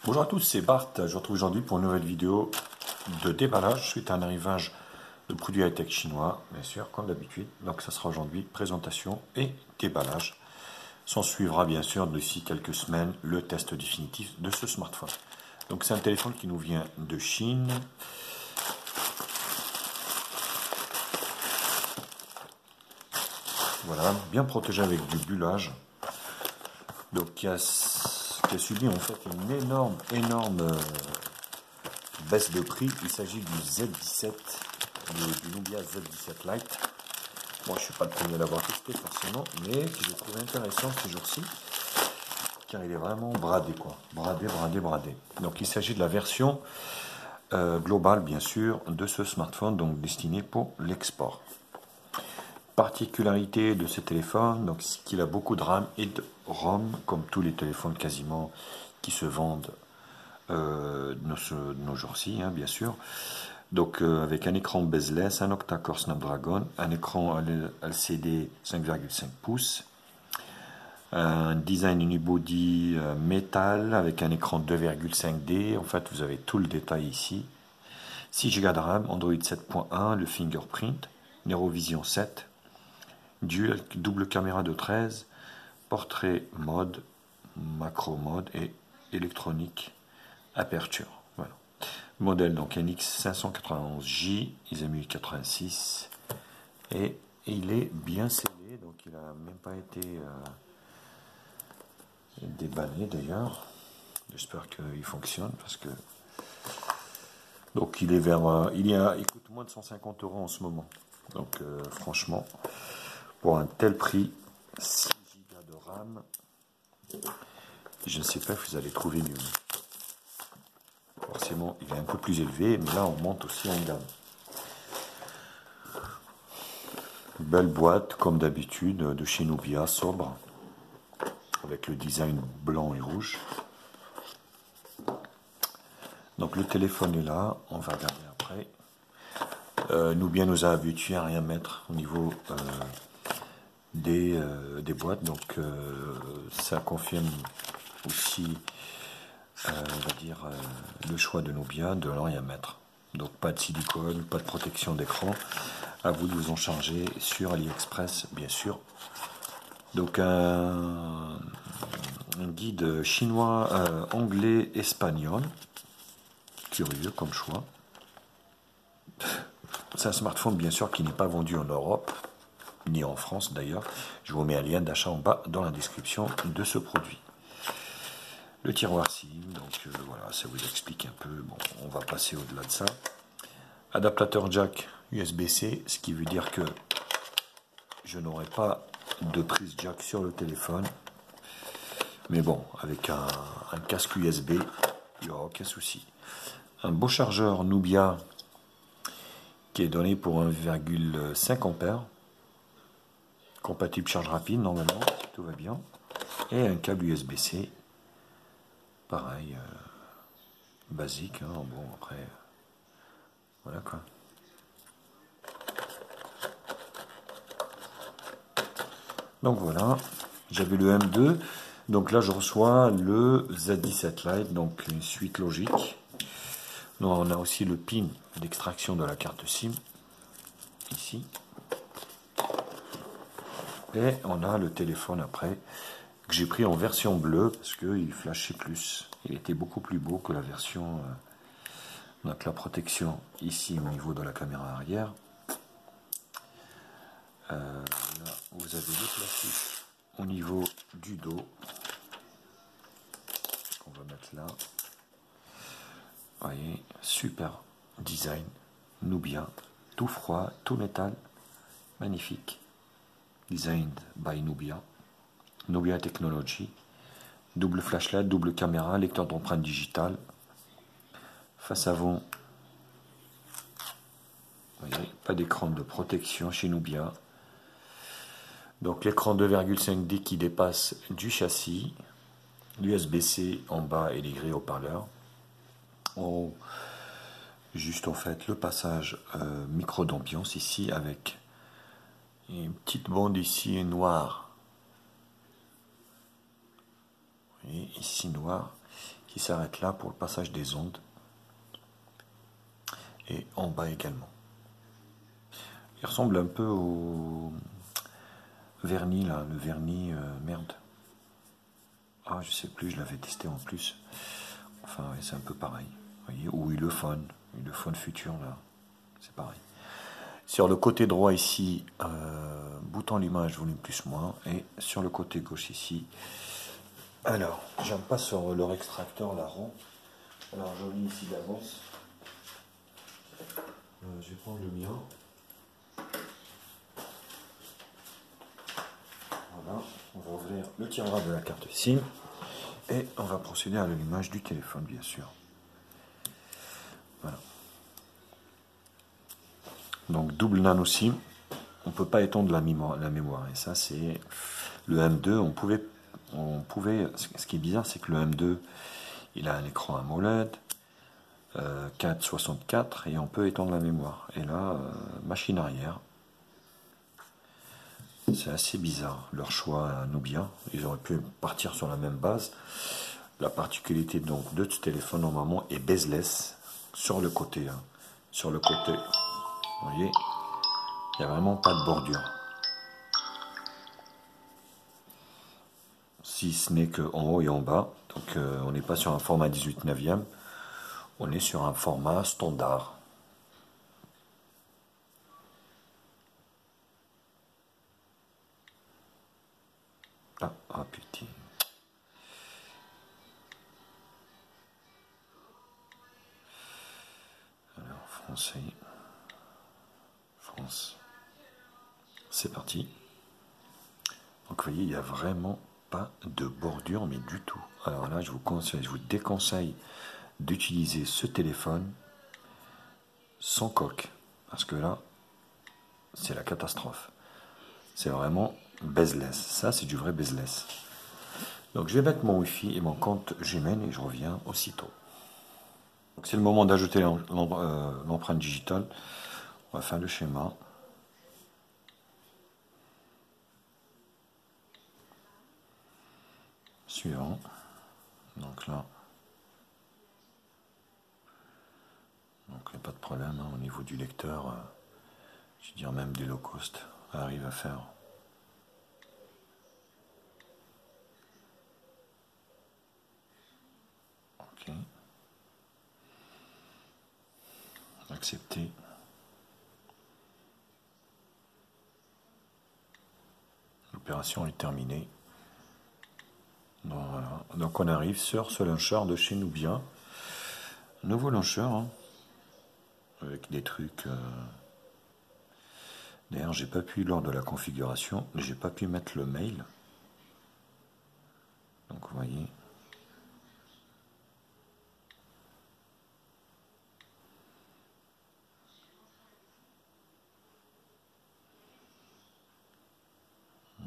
Bonjour à tous, c'est Bart. Je vous retrouve aujourd'hui pour une nouvelle vidéo de déballage suite à un arrivage de produits high-tech chinois, bien sûr, comme d'habitude. Donc ça sera aujourd'hui présentation et déballage. S'en suivra bien sûr d'ici quelques semaines le test définitif de ce smartphone. Donc c'est un téléphone qui nous vient de Chine. Voilà, bien protégé avec du bullage. Donc qui a subi en fait une énorme baisse de prix. Il s'agit du Z17, du Nubia Z17 Lite. Moi, je ne suis pas le premier à l'avoir testé forcément, mais que j'ai trouvé intéressant ces jours-ci, car il est vraiment bradé, quoi. Bradé. Donc, il s'agit de la version globale, bien sûr, de ce smartphone, donc destiné pour l'export. Particularité de ce téléphone, donc, c'est qu'il a beaucoup de RAM et de ROM, comme tous les téléphones quasiment qui se vendent de nos jours-ci, hein, bien sûr. Donc avec un écran bezel-less, un octa-core Snapdragon, un écran LCD 5,5 pouces, un design unibody métal avec un écran 2,5D. En fait, vous avez tout le détail ici. 6 Go de RAM, Android 7.1, le fingerprint, Neurovision 7, double caméra de 13, portrait mode, macro mode et électronique aperture. Voilà. Modèle donc NX591J, ISMU 86, et il est bien scellé, donc il n'a même pas été déballé d'ailleurs. J'espère qu'il fonctionne parce que donc il est vers il coûte moins de 150 € en ce moment. Donc franchement, pour un tel prix, 6 Go de RAM, je ne sais pas si vous allez trouver mieux. Forcément, il est un peu plus élevé, mais là on monte aussi en gamme. Belle boîte, comme d'habitude, de chez Nubia, sobre, avec le design blanc et rouge. Donc le téléphone est là, on va regarder après. Nubia nous a habitués à rien mettre au niveau des boîtes, donc ça confirme aussi, on va dire, le choix de Nubia de ne rien mettre. Donc pas de silicone, pas de protection d'écran. À vous de vous en charger sur AliExpress, bien sûr. Donc un guide chinois, anglais, espagnol. Curieux comme choix. C'est un smartphone bien sûr qui n'est pas vendu en Europe, ni en France d'ailleurs. Je vous mets un lien d'achat en bas dans la description de ce produit. Le tiroir SIM, donc voilà, ça vous explique un peu. Bon, on va passer au-delà de ça. Adaptateur jack USB-C, ce qui veut dire que je n'aurai pas de prise jack sur le téléphone. Mais bon, avec un casque USB, il n'y aura aucun souci. Un beau chargeur Nubia qui est donné pour 1,5 ampères. Compatible charge rapide, normalement, si tout va bien. Et un câble USB-C. Pareil, basique. Hein, bon, après, voilà quoi. Donc voilà, j'avais le M2. Donc là, je reçois le Z17 Lite, donc une suite logique. Donc, on a aussi le pin d'extraction de la carte SIM, ici. Et on a le téléphone après, que j'ai pris en version bleue, parce qu'il flashait plus. Il était beaucoup plus beau que la version... donc la protection ici au niveau de la caméra arrière. Là, vous avez le plastique au niveau du dos. On va mettre là. Vous voyez, super design, Nubia, tout froid, tout métal, magnifique. Designed by Nubia. Nubia Technology. Double flashlight, double caméra, lecteur d'empreinte digitale. Face avant, vous voyez, pas d'écran de protection chez Nubia. Donc l'écran 2,5D qui dépasse du châssis. L'USB-C en bas et les grilles haut-parleurs. Oh, juste en fait le passage micro d'ambiance ici avec une petite bande ici noire. Et ici noire qui s'arrête là pour le passage des ondes. Et en bas également. Il ressemble un peu au vernis là, le vernis merde. Ah, je sais plus, je l'avais testé en plus. Enfin, ouais, c'est un peu pareil. Vous voyez, ou Ulefone futur là, c'est pareil. Sur le côté droit ici, bouton allumage, volume plus moins, et sur le côté gauche ici. Alors, j'aime pas sur leur extracteur la rond. Alors, je lis ici d'avance. Je vais prendre le mien. Voilà, on va ouvrir le tiroir de la carte SIM et on va procéder à l'allumage du téléphone, bien sûr. Voilà. Donc double nano SIM, on peut pas étendre la mémoire. Et ça, c'est le M2. Ce qui est bizarre, c'est que le M2, il a un écran AMOLED, 4,64 et on peut étendre la mémoire. Et là, machine arrière. C'est assez bizarre leur choix Nubia. Ils auraient pu partir sur la même base. La particularité donc de ce téléphone normalement est bezeless sur le côté. Hein. Sur le côté, vous voyez, il n'y a vraiment pas de bordure. Si ce n'est qu'en haut et en bas. Donc on n'est pas sur un format 18/9e. On est sur un format standard. Ah putain. Alors, français. France. C'est parti. Donc, vous voyez, il n'y a vraiment pas de bordure, mais du tout. Alors là, je vous déconseille d'utiliser ce téléphone sans coque. Parce que là, c'est la catastrophe. C'est vraiment bezeless. Ça, c'est du vrai bezeless. Donc, je vais mettre mon Wi-Fi et mon compte Gmail et je reviens aussitôt. C'est le moment d'ajouter l'empreinte digitale. On va faire le schéma. Suivant. Donc là, donc il n'y a pas de problème hein, au niveau du lecteur. Je veux dire même des low cost arrive à faire. Ok. Accepter. L'opération est terminée. Donc, voilà. Donc on arrive sur ce launcher de chez Nubia. Nouveau launcher hein, avec des trucs. D'ailleurs, j'ai pas pu lors de la configuration, j'ai pas pu mettre le mail. Donc vous voyez.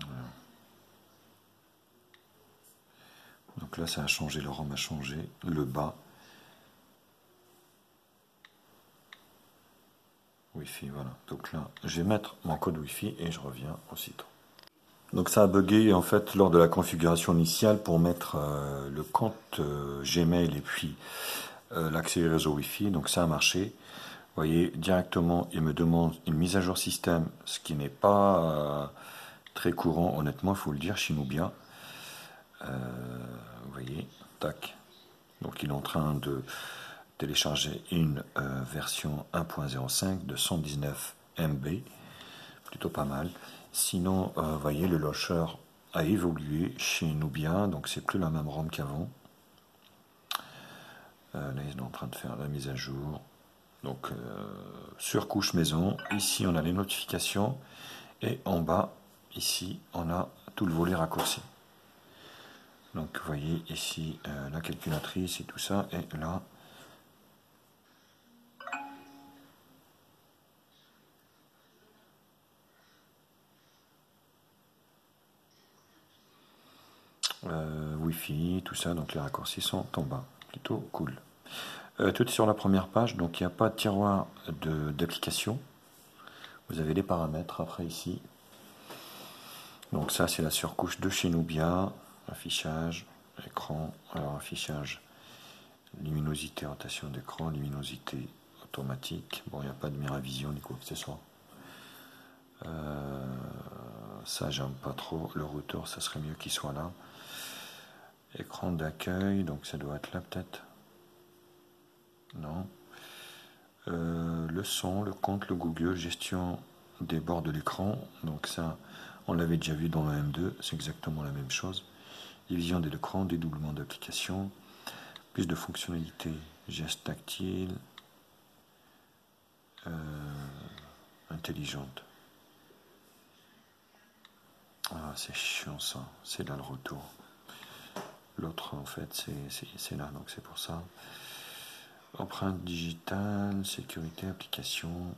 Voilà. Donc là, ça a changé, le ROM a changé, le bas. Wi-Fi, voilà. Donc là, je vais mettre mon code Wi-Fi et je reviens aussitôt. Donc ça a bugué en fait lors de la configuration initiale pour mettre le compte Gmail et puis l'accès réseau Wi-Fi. Donc ça a marché. Vous voyez, directement, il me demande une mise à jour système, ce qui n'est pas très courant, honnêtement, il faut le dire, chez Nubia. Vous voyez, tac. Donc il est en train de télécharger une version 1.05 de 119 MB, plutôt pas mal. Sinon, vous voyez, le launcher a évolué chez Nubia, donc c'est plus la même ROM qu'avant. Là, ils sont en train de faire la mise à jour. Donc, sur couche maison, ici on a les notifications, et en bas, ici, on a tout le volet raccourci. Donc, vous voyez ici la calculatrice et tout ça, et là, Wi-Fi, tout ça, donc les raccourcis sont en bas. Plutôt cool. Tout est sur la première page, donc il n'y a pas de tiroir d'application. Vous avez les paramètres après ici. Donc ça c'est la surcouche de chez Nubia. Affichage, écran, alors affichage. luminosité, rotation d'écran, luminosité automatique. Bon, il n'y a pas de Miravision ni quoi que ce soit. Ça, j'aime pas trop. Le routeur, ça serait mieux qu'il soit là. Écran d'accueil, donc ça doit être là peut-être. Non. Le son, le compte, le Google, gestion des bords de l'écran. Donc ça, on l'avait déjà vu dans le M2, c'est exactement la même chose. Division de l'écran, dédoublement d'applications, plus de fonctionnalités, gestes tactiles, intelligente. Ah, c'est chiant ça, c'est là le retour. L'autre en fait c'est là, donc c'est pour ça. Empreinte digitale, sécurité, application,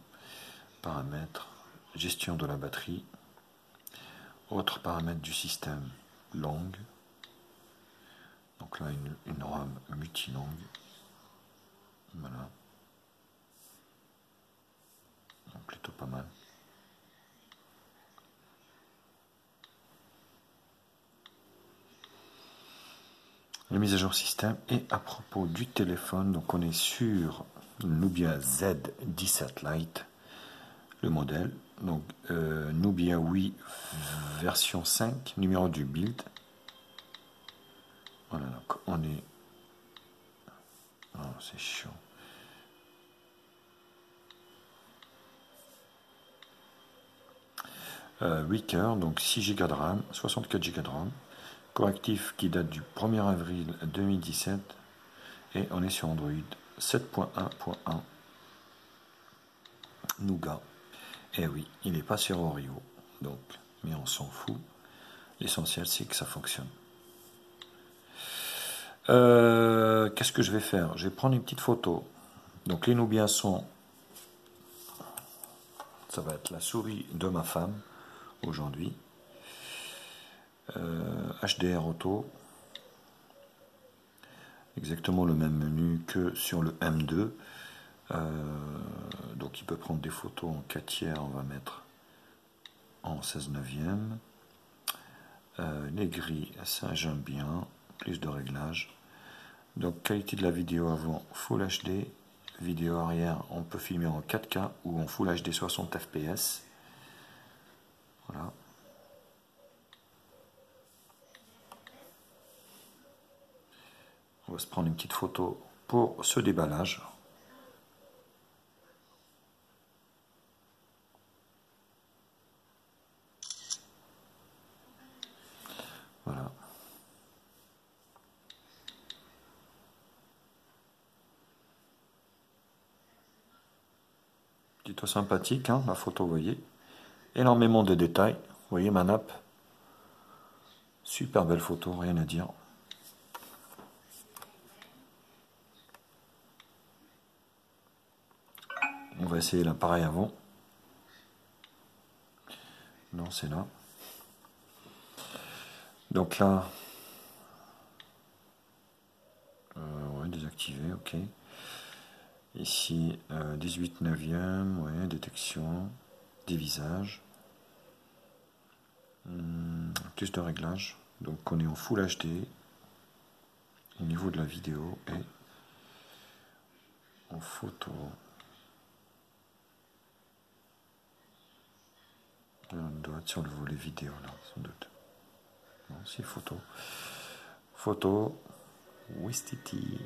paramètres, gestion de la batterie, autres paramètres du système, langue. Donc là une RAM multilangue. Voilà. Donc plutôt pas mal. La mise à jour système. Et à propos du téléphone, donc on est sur le Nubia Z17 Lite, le modèle. Donc Nubia Wii version 5, numéro du build. Voilà, donc on est... Oh, c'est chiant. « 8 cœurs, donc 6 Go de RAM, 64 Go de RAM. Correctif qui date du 1er avril 2017 et on est sur Android 7.1.1 Nougat. Et oui, il n'est pas sur Oreo, donc, mais on s'en fout. L'essentiel c'est que ça fonctionne. Qu'est-ce que je vais faire? Je vais prendre une petite photo. Donc les Nubiens sont, ça va être la souris de ma femme aujourd'hui. HDR auto, exactement le même menu que sur le M2. Donc il peut prendre des photos en 4 tiers, on va mettre en 16/9. Les grilles, ça j'aime bien, plus de réglages. Donc qualité de la vidéo avant, Full HD, vidéo arrière, on peut filmer en 4K ou en Full HD 60 fps. Voilà. On va se prendre une petite photo pour ce déballage. Voilà. Plutôt sympathique, hein, la photo, vous voyez. Énormément de détails. Vous voyez ma nappe. Super belle photo, rien à dire. On va essayer l'appareil avant. Non, c'est là. Donc là, ouais, désactivé, ok. Ici, 18/9, ouais, détection des visages. Plus de réglages. Donc on est en Full HD au niveau de la vidéo et en photo. On doit être sur le volet vidéo là, sans doute. Non, c'est photo. Photo, Wistiti.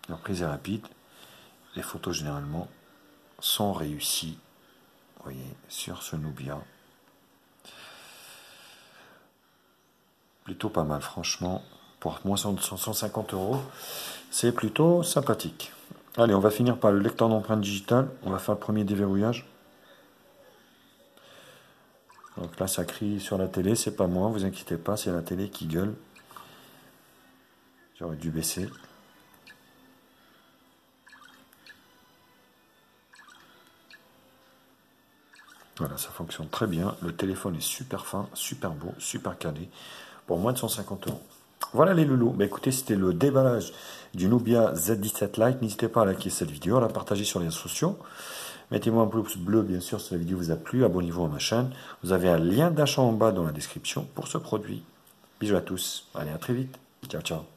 La prise est rapide. Les photos généralement sont réussies. Vous voyez, sur ce Nubia. Plutôt pas mal, franchement. Pour moins 150 €, c'est plutôt sympathique. Allez, on va finir par le lecteur d'empreintes digitales. On va faire le premier déverrouillage. Donc là, ça crie sur la télé, c'est pas moi, vous inquiétez pas, c'est la télé qui gueule. J'aurais dû baisser. Voilà, ça fonctionne très bien. Le téléphone est super fin, super beau, super calé, pour moins de 150 €. Voilà les loulous. Bah, écoutez, c'était le déballage du Nubia Z17 Lite. N'hésitez pas à liker cette vidéo, à la partager sur les réseaux sociaux. Mettez-moi un pouce bleu, bien sûr, si la vidéo vous a plu. Abonnez-vous à ma chaîne. Vous avez un lien d'achat en bas dans la description pour ce produit. Bisous à tous. Allez, à très vite. Ciao, ciao.